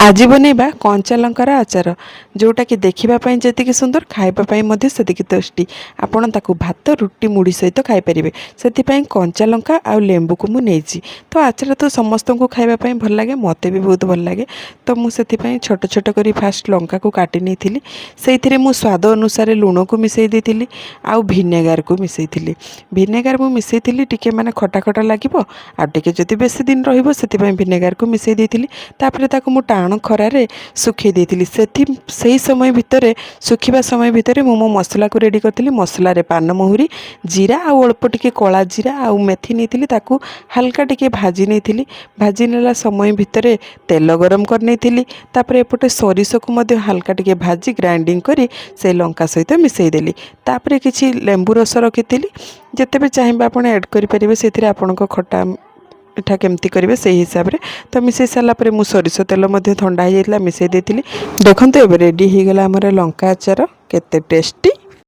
आज बनैबा कंचा लंकार आचार जोटा कि देखापी जी सुंदर खावाई से टेस्टी। आपड़ ताकू भात रुटी मुढ़ी सहित खाईपारे से कंचा लंका आ लेंबू को मुझे तो आचार तो समस्त को खावाई भल लगे मत भी बहुत भल लगे। तो मुझे छोट छोट कर फास्ट लंका को काटी नहीं से मु स्वाद अनुसार लुण को मिसई देती आउ भिनेगार को मिसई भिनेगार मु मिसई टिके माने खटा खटा लगे आगे जदि बेसी दिन रही भिनेगार को मिसई देती मु टाण खरारे सुखी देती से समय भितर सुखा समय भितर मु मो मसला को रेडी करी। मसला पान महुरी जीरा आ अल्प टिके कला जीरा आ मेथी नहीं ताकू हल्का टिके भाजी नहीं भाजी नेला समय भितर तेल गरम कर नहीं एपटे सरिष को हल्का टिके भाजी ग्राइंडिंग करी से लंका सहित मिसई देली। तापरे किछि लेंबू रस रखी जिते भी चाहिए आप ऐड करेंगे से खटा इठा केमती करेंगे से हिसाब से। तो मिसई सारापर मु सरिष तेल ठंडा हो जाता मिसई देती। देखते एवं रेडी हो गला आमर लंका आचार केते टेस्टी।